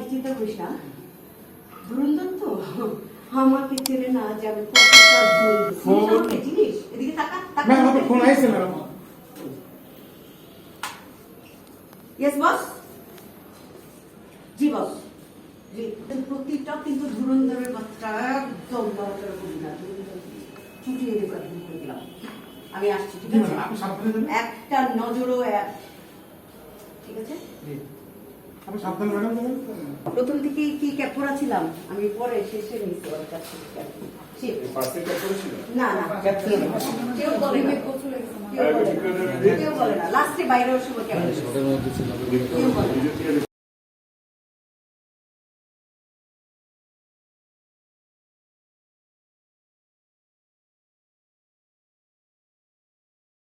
চিন্তা করিস না, ধুরন্ধর তো আমাকে চেনে না যে আমি কতটা জিনিস। এদিকে তাকা তাকা। Yes boss. জি বস। জি, প্রতিটা কিন্তু ধুরন্ধরের বাচ্চা একদম নড়াচড়া করি না, চুটিয়ে দিলাম। আমি আসছি, ঠিক আছে? একটা নজরও এক, ঠিক আছে? প্রথম থেকে কি ক্যাপ পরা ছিলাম, আমি পরে শেষে নিচ্ছি ওর কাছ থেকে। না না, কেউ বলে না, কেউ বলে না, লাস্টে বাইরের সময় কেউ বলে না।